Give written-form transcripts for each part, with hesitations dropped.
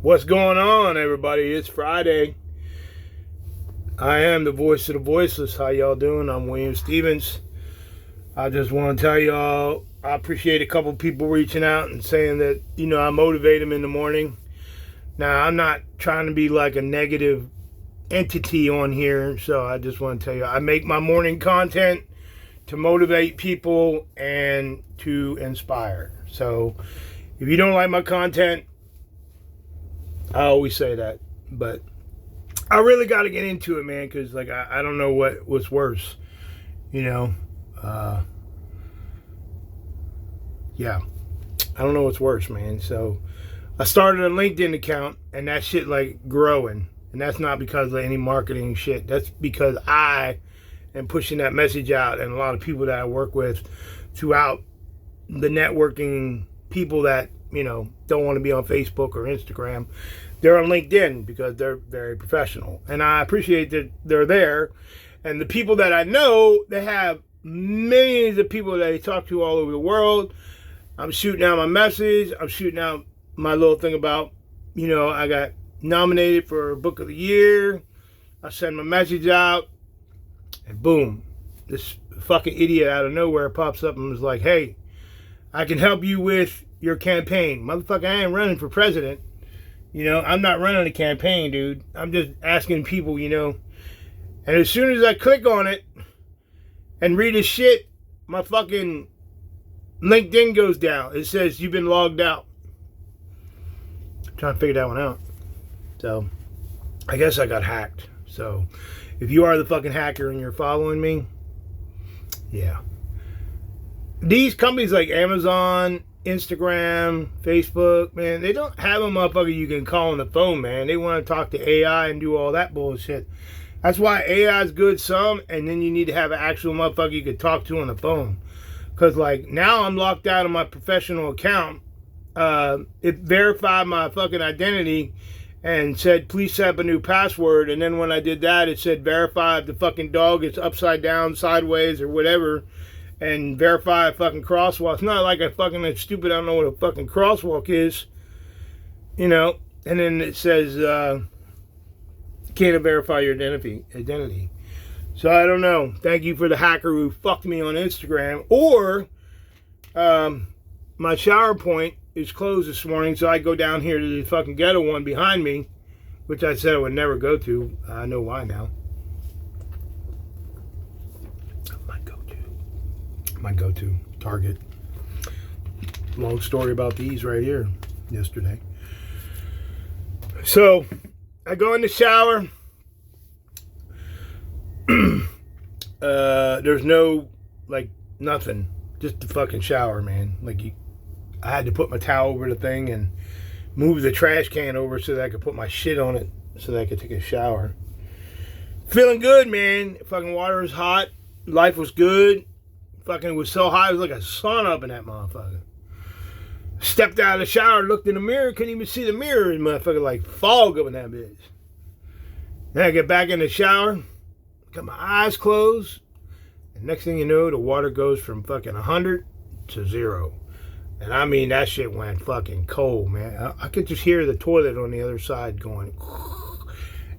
What's going on, everybody? It's Friday. I am the voice of the voiceless. How y'all doing? I'm William Stevens. I just want to tell y'all I appreciate a couple people reaching out and saying that, I motivate them in the morning. Now, I'm not trying to be like a negative entity on here, so I just want to tell you I make my morning content to motivate people and to inspire. So if you don't like my content, I always say that, but I really got to get into it, man, because I don't know what's worse, yeah, I don't know what's worse, man. So I started a LinkedIn account, and that shit growing, and that's not because of any marketing shit. That's because I am pushing that message out, and a lot of people that I work with throughout the networking people that don't want to be on Facebook or Instagram, they're on LinkedIn because they're very professional, and I appreciate that they're there. And the people that I know, they have millions of people that they talk to all over the world. I'm shooting out my message. I'm shooting out my little thing about, I got nominated for Book of the Year. I send my message out, and boom, this fucking idiot out of nowhere pops up and was like, "Hey, I can help you with your campaign." Motherfucker, I ain't running for president. I'm not running a campaign, dude. I'm just asking people, And as soon as I click on it and read his shit, my fucking LinkedIn goes down. It says, "You've been logged out." I'm trying to figure that one out. So, I guess I got hacked. So, if you are the fucking hacker and you're following me, yeah. These companies like Amazon, Instagram, Facebook, man, they don't have a motherfucker you can call on the phone, man. They want to talk to AI and do all that bullshit. That's why AI is good some, and then you need to have an actual motherfucker you can talk to on the phone. Because, now I'm locked out of my professional account. It verified my fucking identity and said, "Please set up a new password." And then when I did that, it said, "Verify if the fucking dog is upside down, sideways, or whatever." And verify a fucking crosswalk. It's not like stupid, I don't know what a fucking crosswalk is. And then it says, can't verify your identity. So I don't know. Thank you for the hacker who fucked me on Instagram. Or, my shower point is closed this morning, so I go down here to the fucking ghetto one behind me, which I said I would never go to. I know why now. My go-to Target. Long story about these right here yesterday. So I go in the shower. There's no nothing, just the fucking shower, man. I had to put my towel over the thing and move the trash can over so that I could put my shit on it so that I could take a shower. Feeling good, man. Fucking water was hot. Life was good. Fucking, it was so hot, it was like a sun up in that motherfucker. Stepped out of the shower, looked in the mirror, couldn't even see the mirror, and motherfucker fog up in that bitch. Then I get back in the shower, got my eyes closed, and next thing you know, the water goes from fucking 100 to 0. And I mean, that shit went fucking cold, man. I could just hear the toilet on the other side going.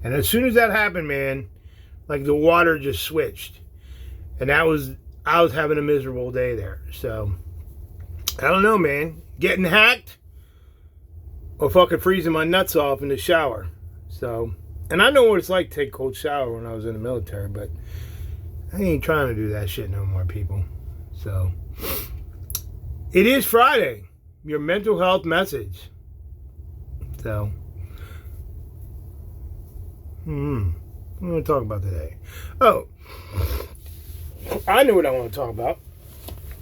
And as soon as that happened, man, the water just switched. And I was having a miserable day there. So, I don't know, man. Getting hacked or fucking freezing my nuts off in the shower. So, and I know what it's like to take a cold shower when I was in the military, but I ain't trying to do that shit no more, people. So, it is Friday. Your mental health message. So, what am I going to talk about today? Oh, I knew what I want to talk about.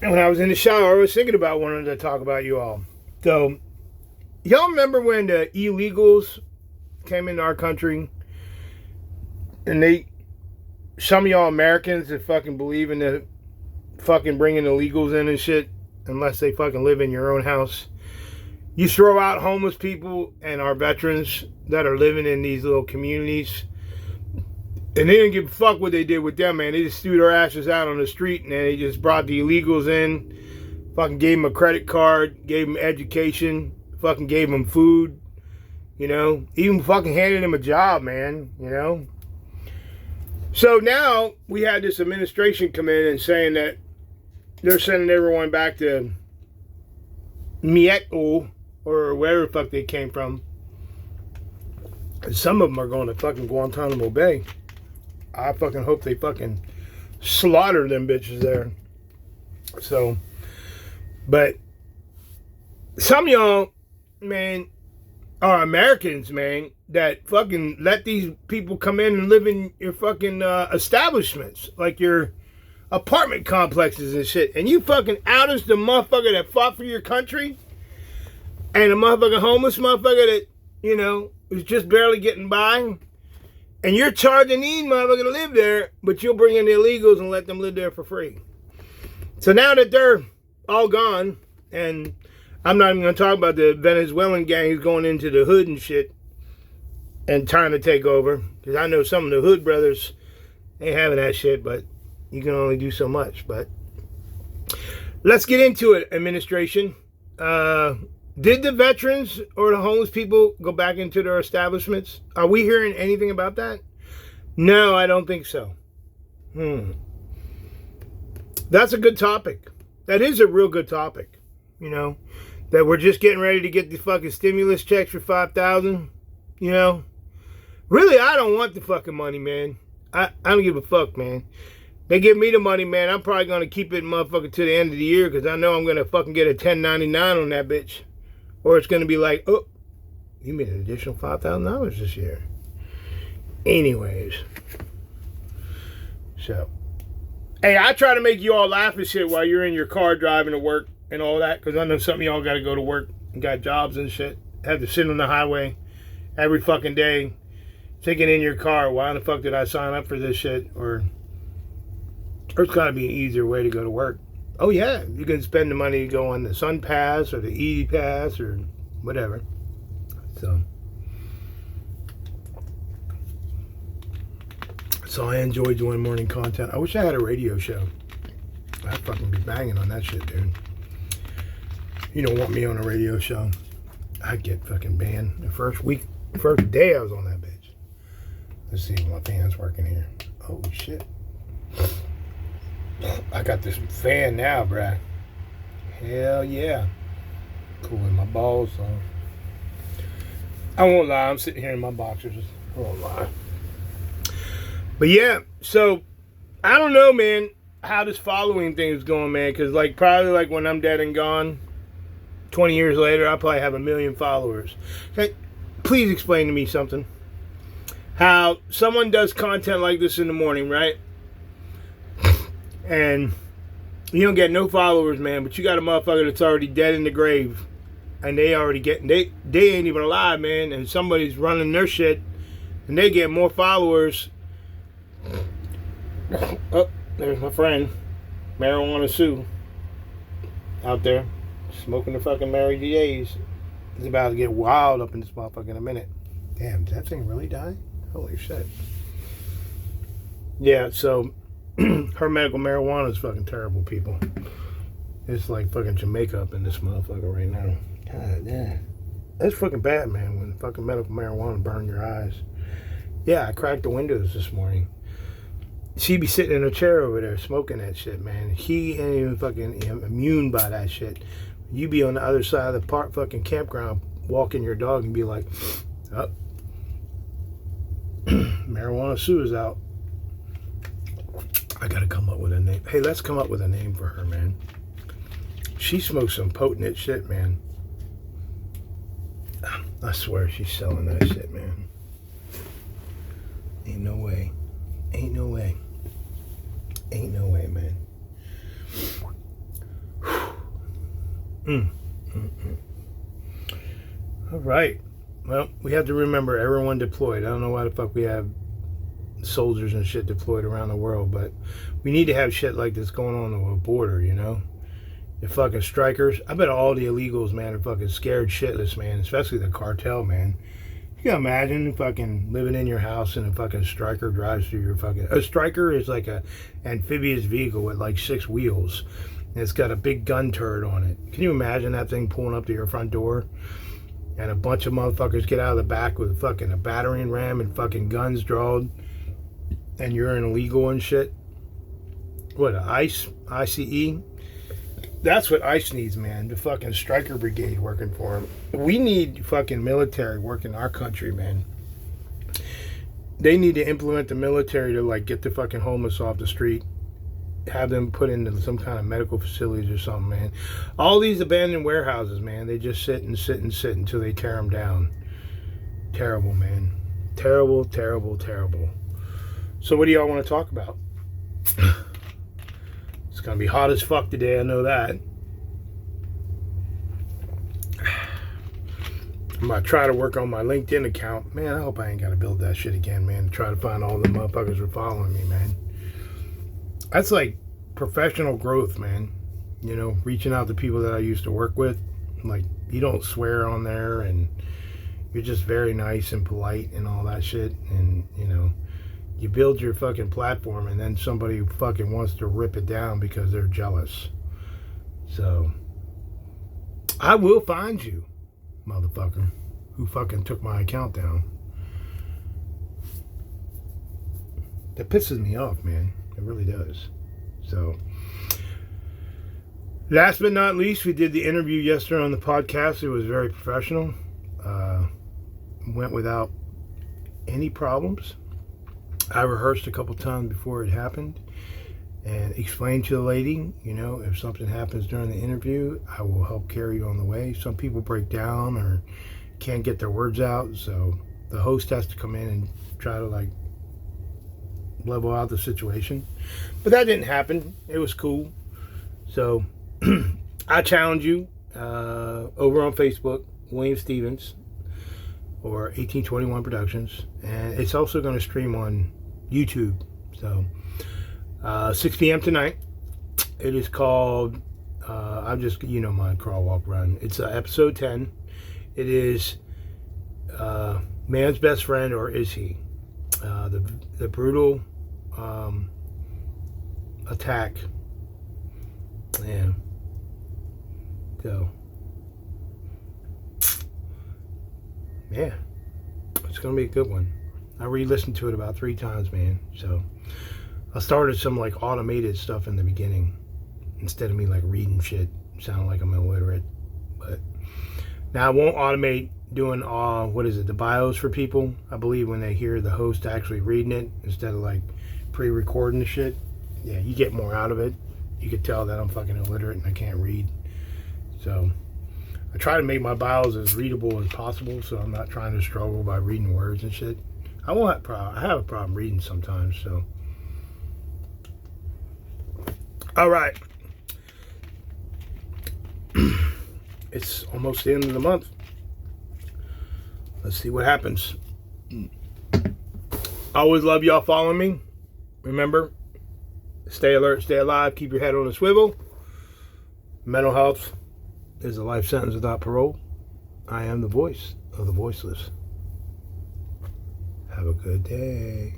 And when I was in the shower, I was thinking about wanting to talk about you all. So, y'all remember when the illegals came into our country? And some of y'all Americans that fucking believe in the fucking bringing illegals in and shit, unless they fucking live in your own house. You throw out homeless people and our veterans that are living in these little communities. And they didn't give a fuck what they did with them, man. They just threw their asses out on the street, and they just brought the illegals in, fucking gave them a credit card, gave them education, fucking gave them food, you know, even fucking handing him a job, man, you know. So now we had this administration come in and saying that they're sending everyone back to Mieto or wherever the fuck they came from. And some of them are going to fucking Guantanamo Bay. I fucking hope they fucking slaughter them bitches there. So, but some of y'all, man, are Americans, man, that fucking let these people come in and live in your fucking establishments, like your apartment complexes and shit. And you fucking out as the motherfucker that fought for your country and a motherfucking homeless motherfucker that, you know, is just barely getting by. And you're charging these motherfuckers to live there, but you'll bring in the illegals and let them live there for free. So now that they're all gone, and I'm not even going to talk about the Venezuelan gang who's going into the hood and shit and trying to take over. Because I know some of the hood brothers ain't having that shit, but you can only do so much. But let's get into it, administration. Did the veterans or the homeless people go back into their establishments? Are we hearing anything about that? No, I don't think so. That's a good topic. That is a real good topic. You know, that we're just getting ready to get the fucking stimulus checks for $5,000. You know, really, I don't want the fucking money, man. I don't give a fuck, man. They give me the money, man. I'm probably gonna keep it, motherfucker, to the end of the year because I know I'm gonna fucking get a 1099 on that bitch. Or it's going to be like, oh, you made an additional $5,000 this year. Anyways. So. Hey, I try to make you all laugh and shit while you're in your car driving to work and all that. Because I know some of y'all got to go to work and got jobs and shit. Have to sit on the highway every fucking day. Thinking in your car, why the fuck did I sign up for this shit? Or there's got to be an easier way to go to work. Oh yeah, you can spend the money to go on the Sun Pass or the Easy Pass or whatever. So I enjoy doing morning content. I wish I had a radio show. I'd fucking be banging on that shit, dude. You don't want me on a radio show. I'd get fucking banned the first day I was on that bitch. Let's see if my fan's working here. Oh shit. I got this fan now, bruh. Hell yeah. Cooling my balls off. I won't lie, I'm sitting here in my boxers. I won't lie. But yeah, so I don't know, man, how this following thing is going, man. Because probably when I'm dead and gone, 20 years later, I'll probably have 1 million followers. Okay, please explain to me something. How someone does content like this in the morning, right? And you don't get no followers, man, but you got a motherfucker that's already dead in the grave. And they already they ain't even alive, man. And somebody's running their shit. And they get more followers. Oh, there's my friend. Marijuana Sue. Out there. Smoking the fucking Mary J's. He's about to get wild up in this motherfucker in a minute. Damn, did that thing really die? Holy shit. Yeah, so her medical marijuana is fucking terrible, people. It's like fucking Jamaica up in this motherfucker right now. God damn. That's fucking bad, man, when fucking medical marijuana burn your eyes. Yeah, I cracked the windows this morning. She be sitting in a chair over there smoking that shit, man. She ain't even fucking immune by that shit. You be on the other side of the fucking campground walking your dog and be like, oh, Marijuana Sue is out. I gotta come up with a name. Hey, let's come up with a name for her, man. She smokes some potent shit, man. I swear she's selling that shit, man. Ain't no way. Ain't no way. Ain't no way, man. All right. Well, we have to remember everyone deployed. I don't know why the fuck we have soldiers and shit deployed around the world, but we need to have shit like this going on the border, you know? The fucking strikers. I bet all the illegals, man, are fucking scared shitless, man. Especially the cartel, man. You can imagine fucking living in your house and a fucking striker drives through your fucking... A striker is like a amphibious vehicle with like 6 wheels. And it's got a big gun turret on it. Can you imagine that thing pulling up to your front door? and a bunch of motherfuckers get out of the back with fucking a battering ram and fucking guns drawn, and you're an illegal and shit. What, ICE? ICE? That's what ICE needs, man. The fucking Stryker Brigade working for them. We need fucking military working our country, man. They need to implement the military to, like, get the fucking homeless off the street. Have them put into some kind of medical facilities or something, man. All these abandoned warehouses, man, they just sit and sit and sit until they tear them down. Terrible, man. Terrible, terrible, terrible. So what do y'all want to talk about? It's going to be hot as fuck today, I know that. I'm going to try to work on my LinkedIn account. Man, I hope I ain't got to build that shit again, man. Try to find all the motherfuckers who are following me, man. That's like professional growth, man. You know, reaching out to people that I used to work with. Like, you don't swear on there, and you're just very nice and polite and all that shit. And, you know, you build your fucking platform, and then somebody fucking wants to rip it down because they're jealous. So, I will find you, motherfucker, who fucking took my account down. That pisses me off, man. It really does. So, last but not least, we did the interview yesterday on the podcast. It was very professional. Went without any problems. I rehearsed a couple times before it happened and explained to the lady, you know, if something happens during the interview, I will help carry you on the way. Some people break down or can't get their words out, so the host has to come in and try to, like, level out the situation. But that didn't happen. It was cool. So I challenge you over on Facebook, William Stevens or 1821 Productions, and it's also going to stream on YouTube. So 6 p.m. tonight. It is called I'm just, you know, my crawl walk run. It's episode 10. It is Man's Best Friend, or Is He? The brutal attack. Yeah. So, yeah, it's gonna be a good one. I re-listened to it about 3 times, man. So I started some like automated stuff in the beginning instead of me like reading shit, sounding like I'm illiterate. But now I won't automate doing the bios for people. I believe when they hear the host actually reading it instead of like pre-recording the shit, yeah, you get more out of it. You could tell that I'm fucking illiterate and I can't read. So I try to make my bios as readable as possible, so I'm not trying to struggle by reading words and shit. I have a problem reading sometimes. So, all right, it's almost the end of the month. Let's see what happens. I always love y'all following me. Remember, stay alert, stay alive, keep your head on a swivel. Mental health is a life sentence without parole. I am the voice of the voiceless. Have a good day.